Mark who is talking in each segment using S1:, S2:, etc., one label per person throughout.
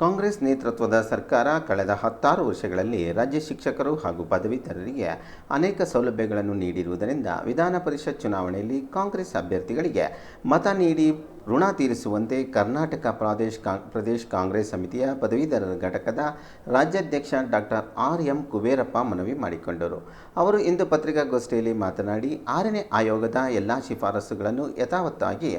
S1: ಕಾಂಗ್ರೆಸ್ ನೇತೃತ್ವದ ಸರ್ಕಾರ ಕಳೆದ 16 ವರ್ಷಗಳಲ್ಲಿ ರಾಜ್ಯ ಶಿಕ್ಷಕರು ಹಾಗೂ ಪದವೀಧರರಿಗೆ ಅನೇಕ ಸೌಲಭ್ಯಗಳನ್ನು ನೀಡಿರುವುದರಿಂದ ವಿಧಾನ ಪರಿಷತ್ ಚುನಾವಣೆಯಲ್ಲಿ ಕಾಂಗ್ರೆಸ್ ಅಭ್ಯರ್ಥಿಗಳಿಗೆ ಮತ ನೀಡಿ ಋಣ ತೀರಿಸುವಂತೆ ಕರ್ನಾಟಕ ಪ್ರದೇಶ ಕಾಂಗ್ರೆಸ್ ಸಮಿತಿಯ ಪದವೀಧರರ ಘಟಕದ ರಾಜ್ಯಾಧ್ಯಕ್ಷ ಡಾಕ್ಟರ್ ಆರ್.ಎಂ. ಕುಬೇರಪ್ಪ ಮನವಿ ಮಾಡಿಕೊಂಡರು. ಅವರು ಇಂದು ಪತ್ರಿಕಾಗೋಷ್ಠಿಯಲ್ಲಿ ಮಾತನಾಡಿ, 6ನೇ ಆಯೋಗದ ಎಲ್ಲ ಶಿಫಾರಸುಗಳನ್ನು ಯಥಾವತ್ತಾಗಿ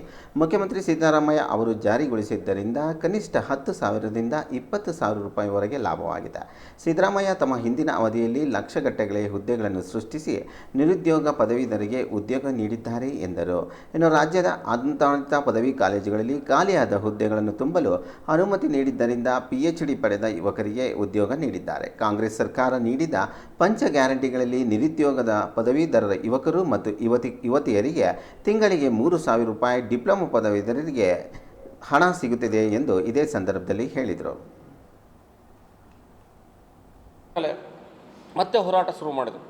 S1: ಮುಖ್ಯಮಂತ್ರಿ ಸಿದ್ದರಾಮಯ್ಯ ಅವರು ಜಾರಿಗೊಳಿಸಿದ್ದರಿಂದ ಕನಿಷ್ಠ 10,000ರಿಂದ 20,000 ರೂಪಾಯಿವರೆಗೆ ಲಾಭವಾಗಿದೆ. ಸಿದ್ದರಾಮಯ್ಯ ತಮ್ಮ ಹಿಂದಿನ ಅವಧಿಯಲ್ಲಿ ಲಕ್ಷಗಟ್ಟಲೆ ಹುದ್ದೆಗಳನ್ನು ಸೃಷ್ಟಿಸಿ ನಿರುದ್ಯೋಗ ಪದವೀಧರರಿಗೆ ಉದ್ಯೋಗ ನೀಡಿದ್ದಾರೆ ಎಂದರು. ಇನ್ನು ರಾಜ್ಯದ ಆಡಳಿತ ಪದವಿ ಕಾಲೇಜುಗಳಲ್ಲಿ ಖಾಲಿಯಾದ ಹುದ್ದೆಗಳನ್ನು ತುಂಬಲು ಅನುಮತಿ ನೀಡಿದ್ದರಿಂದ PhD ಪಡೆದ ಯುವಕರಿಗೆ ಉದ್ಯೋಗ ನೀಡಿದ್ದಾರೆ. ಕಾಂಗ್ರೆಸ್ ಸರ್ಕಾರ ನೀಡಿದ ಪಂಚ ಗ್ಯಾರಂಟಿಗಳಲ್ಲಿ ನಿರುದ್ಯೋಗದ ಪದವೀಧರರ ಯುವಕರು ಮತ್ತು ಯುವತಿಯರಿಗೆ ತಿಂಗಳಿಗೆ 3,000 ರೂಪಾಯಿ, ಡಿಪ್ಲೊಮಾ ಪದವೀಧರರಿಗೆ ಹಣ ಸಿಗುತ್ತಿದೆ ಎಂದು ಇದೇ ಸಂದರ್ಭದಲ್ಲಿ ಹೇಳಿದರು.
S2: ಮತ್ತೆ ಹೋರಾಟ ಶುರು ಮಾಡಿದ್ರು.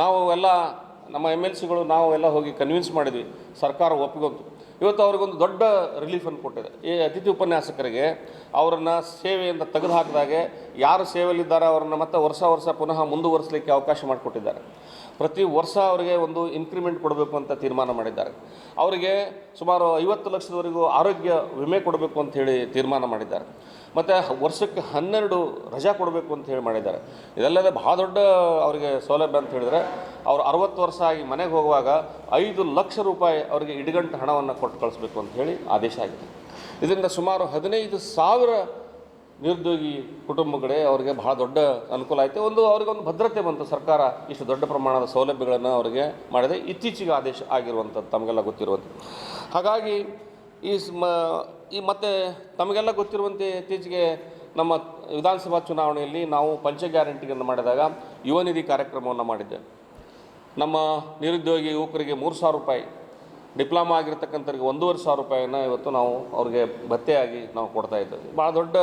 S2: ನಾವು ಎಲ್ಲ ನಮ್ಮ MLCಗಳು ನಾವು ಎಲ್ಲ ಹೋಗಿ ಕನ್ವಿನ್ಸ್ ಮಾಡಿದ್ವಿ, ಸರ್ಕಾರ ಒಪ್ಪಿಕೊಂತು. ಇವತ್ತು ಅವ್ರಿಗೊಂದು ದೊಡ್ಡ ರಿಲೀಫನ್ನು ಕೊಟ್ಟಿದೆ. ಈ ಅತಿಥಿ ಉಪನ್ಯಾಸಕರಿಗೆ ಅವರನ್ನು ಸೇವೆಯಿಂದ ತೆಗೆದು ಹಾಕಿದಾಗೆ ಯಾರು ಸೇವೆಯಲ್ಲಿದ್ದಾರೆ ಅವರನ್ನು ಮತ್ತೆ ವರ್ಷ ಪುನಃ ಮುಂದುವರಿಸಲಿಕ್ಕೆ ಅವಕಾಶ ಮಾಡಿಕೊಟ್ಟಿದ್ದಾರೆ. ಪ್ರತಿ ವರ್ಷ ಅವರಿಗೆ ಒಂದು ಇನ್ಕ್ರಿಮೆಂಟ್ ಕೊಡಬೇಕು ಅಂತ ತೀರ್ಮಾನ ಮಾಡಿದ್ದಾರೆ. ಅವರಿಗೆ ಸುಮಾರು 50 ಲಕ್ಷದವರೆಗೂ ಆರೋಗ್ಯ ವಿಮೆ ಕೊಡಬೇಕು ಅಂತ ಹೇಳಿ ತೀರ್ಮಾನ ಮಾಡಿದ್ದಾರೆ. ಮತ್ತು ವರ್ಷಕ್ಕೆ 12 ರಜಾ ಕೊಡಬೇಕು ಅಂತ ಹೇಳಿ ಮಾಡಿದ್ದಾರೆ. ಇದಲ್ಲದೆ ಭಾಳ ದೊಡ್ಡ ಅವರಿಗೆ ಸೌಲಭ್ಯ ಅಂತ ಹೇಳಿದರೆ, ಅವರು 60 ವರ್ಷ ಆಗಿ ಮನೆಗೆ ಹೋಗುವಾಗ 5 ಲಕ್ಷ ರೂಪಾಯಿ ಅವರಿಗೆ ಇಡಗಂಟು ಹಣವನ್ನು ಕೊಟ್ಟು ಕಳಿಸ್ಬೇಕು ಅಂತ ಹೇಳಿ ಆದೇಶ ಆಗಿದೆ. ಇದರಿಂದ ಸುಮಾರು 15,000 ನಿರುದ್ಯೋಗಿ ಕುಟುಂಬಗಳೇ ಅವರಿಗೆ ಭಾಳ ದೊಡ್ಡ ಅನುಕೂಲ ಆಯಿತು. ಅವರಿಗೊಂದು ಭದ್ರತೆ ಬಂತು. ಸರ್ಕಾರ ಇಷ್ಟು ದೊಡ್ಡ ಪ್ರಮಾಣದ ಸೌಲಭ್ಯಗಳನ್ನು ಅವರಿಗೆ ಮಾಡಿದೆ. ಇತ್ತೀಚೆಗೆ ಆದೇಶ ಆಗಿರುವಂಥದ್ದು ತಮಗೆಲ್ಲ ಗೊತ್ತಿರುವಂಥ. ಹಾಗಾಗಿ ಈ ಮತ್ತೆ ತಮಗೆಲ್ಲ ಗೊತ್ತಿರುವಂತೆ ಇತ್ತೀಚೆಗೆ ನಮ್ಮ ವಿಧಾನಸಭಾ ಚುನಾವಣೆಯಲ್ಲಿ ನಾವು ಪಂಚ ಗ್ಯಾರಂಟಿಗಳನ್ನು ಮಾಡಿದಾಗ ಯುವ ನಿಧಿ ಕಾರ್ಯಕ್ರಮವನ್ನು ಮಾಡಿದ್ದೇವೆ. ನಮ್ಮ ನಿರುದ್ಯೋಗಿ ಯುವಕರಿಗೆ 3,000 ರೂಪಾಯಿ, ಡಿಪ್ಲೊಮಾ ಆಗಿರ್ತಕ್ಕಂಥವ್ರಿಗೆ 1,500 ರೂಪಾಯಿಯನ್ನು ಇವತ್ತು ನಾವು ಅವ್ರಿಗೆ ಭತ್ಯೆಯಾಗಿ ನಾವು ಕೊಡ್ತಾ ಇದ್ದೇವೆ. ಭಾಳ ದೊಡ್ಡ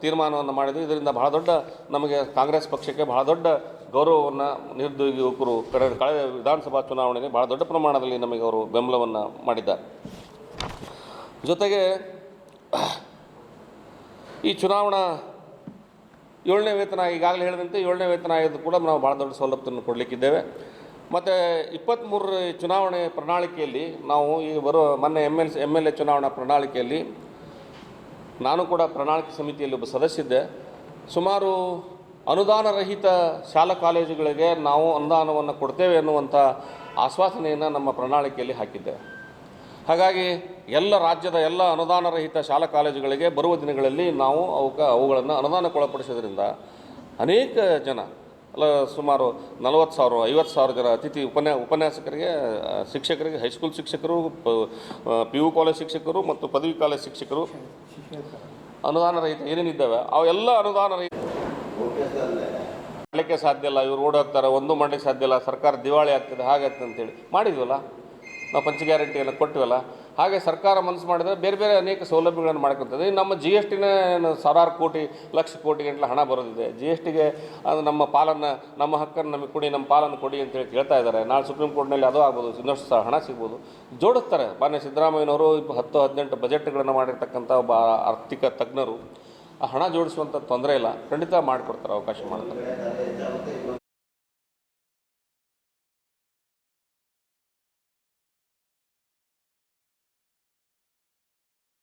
S2: ತೀರ್ಮಾನವನ್ನು ಮಾಡಿದ್ವಿ. ಇದರಿಂದ ಭಾಳ ದೊಡ್ಡ ನಮಗೆ ಕಾಂಗ್ರೆಸ್ ಪಕ್ಷಕ್ಕೆ ಭಾಳ ದೊಡ್ಡ ಗೌರವವನ್ನು ನಿರುದ್ಯೋಗಿ ಯುವಕರು ಕಳೆದ ವಿಧಾನಸಭಾ ಚುನಾವಣೆಯಲ್ಲಿ ಭಾಳ ದೊಡ್ಡ ಪ್ರಮಾಣದಲ್ಲಿ ನಮಗೆ ಅವರು ಬೆಂಬಲವನ್ನು ಮಾಡಿದ್ದಾರೆ. ಜೊತೆಗೆ ಈ ಚುನಾವಣಾ 7ನೇ ವೇತನ, ಈಗಾಗಲೇ ಹೇಳಿದಂತೆ 7ನೇ ವೇತನ ಆಯೋಗದ ಕೂಡ ನಾವು ಭಾಳ ದೊಡ್ಡ ಸೌಲಭ್ಯವನ್ನು ಕೊಡಲಿಕ್ಕಿದ್ದೇವೆ. ಮತ್ತು 23 ಚುನಾವಣೆ ಪ್ರಣಾಳಿಕೆಯಲ್ಲಿ ನಾವು ಈ ಮೊನ್ನೆ MLA ಚುನಾವಣಾ ಪ್ರಣಾಳಿಕೆಯಲ್ಲಿ ನಾನು ಕೂಡ ಪ್ರಣಾಳಿಕೆ ಸಮಿತಿಯಲ್ಲಿ ಒಬ್ಬ ಸದಸ್ಯದ್ದೆ. ಸುಮಾರು ಅನುದಾನ ರಹಿತ ಶಾಲಾ ಕಾಲೇಜುಗಳಿಗೆ ನಾವು ಅನುದಾನವನ್ನು ಕೊಡ್ತೇವೆ ಅನ್ನುವಂಥ ಆಶ್ವಾಸನೆಯನ್ನು ನಮ್ಮ ಪ್ರಣಾಳಿಕೆಯಲ್ಲಿ ಹಾಕಿದ್ದೇವೆ. ಹಾಗಾಗಿ ರಾಜ್ಯದ ಎಲ್ಲ ಅನುದಾನ ರಹಿತ ಶಾಲಾ ಕಾಲೇಜುಗಳಿಗೆ ಬರುವ ದಿನಗಳಲ್ಲಿ ನಾವು ಅವುಗಳನ್ನು ಅನುದಾನಕ್ಕೊಳಪಡಿಸೋದ್ರಿಂದ ಅನೇಕ ಜನ ಸುಮಾರು 40,000 50,000 ಜನ ಅತಿಥಿ ಉಪನ್ಯಾಸಕರಿಗೆ, ಶಿಕ್ಷಕರಿಗೆ, ಹೈಸ್ಕೂಲ್ ಶಿಕ್ಷಕರು, PU ಕಾಲೇಜ್ ಶಿಕ್ಷಕರು ಮತ್ತು ಪದವಿ ಕಾಲೇಜ್ ಶಿಕ್ಷಕರು ಅನುದಾನ ರಹಿತ ಏನೇನಿದ್ದಾವೆ ಅವೆಲ್ಲ ಅನುದಾನ ರಹಿತ ಮಾಡಲಿಕ್ಕೆ ಸಾಧ್ಯ ಇಲ್ಲ. ಇವರು ಓಡೋಗ್ತಾರೆ, ಒಂದು ಮಾಡಲಿಕ್ಕೆ ಸಾಧ್ಯ ಇಲ್ಲ, ಸರ್ಕಾರ ದಿವಾಳಿ ಆಗ್ತದೆ, ಹಾಗಾಗ್ತದೆ ಅಂತೇಳಿ ಮಾಡಿದ್ವಲ್ಲ ನಾವು. ಪಂಚ ಗ್ಯಾರಂಟಿಯನ್ನು ಕೊಟ್ಟಿವಲ್ಲ. ಹಾಗೆ ಸರ್ಕಾರ ಮನಸ್ಸು ಮಾಡಿದರೆ ಬೇರೆ ಬೇರೆ ಅನೇಕ ಸೌಲಭ್ಯಗಳನ್ನು ಮಾಡ್ಕೊತದೆ. ನಮ್ಮ GSTನೇ ಸಾವಿರಾರು ಕೋಟಿ, ಲಕ್ಷ ಕೋಟಿ ಗಂಟಲೆ ಹಣ ಬರೋದಿದೆ. GSTಗೆ ಅದು ನಮ್ಮ ಪಾಲನ್ನು, ನಮ್ಮ ಹಕ್ಕನ್ನು ನಮಗೆ ಕೊಡಿ, ನಮ್ಮ ಪಾಲನ್ನು ಕೊಡಿ ಅಂತೇಳಿ ಕೇಳ್ತಾ ಇದ್ದಾರೆ. ನಾಳೆ ಸುಪ್ರೀಂ ಕೋರ್ಟ್ನಲ್ಲಿ ಅದು ಆಗ್ಬೋದು, ಇನ್ನಷ್ಟು ಹಣ ಸಿಗ್ಬೋದು. ಜೋಡಿಸ್ತಾರೆ. ಮಾನ್ಯ ಸಿದ್ದರಾಮಯ್ಯನವರು 10-18 ಬಜೆಟ್ಗಳನ್ನು ಮಾಡಿರ್ತಕ್ಕಂಥ ಒಬ್ಬ ಆರ್ಥಿಕ ತಜ್ಞರು. ಆ ಹಣ ಜೋಡಿಸುವಂಥ ತೊಂದರೆ ಇಲ್ಲ, ಖಂಡಿತ ಮಾಡಿಕೊಡ್ತಾರೆ, ಅವಕಾಶ ಮಾಡ್ತಾರೆ.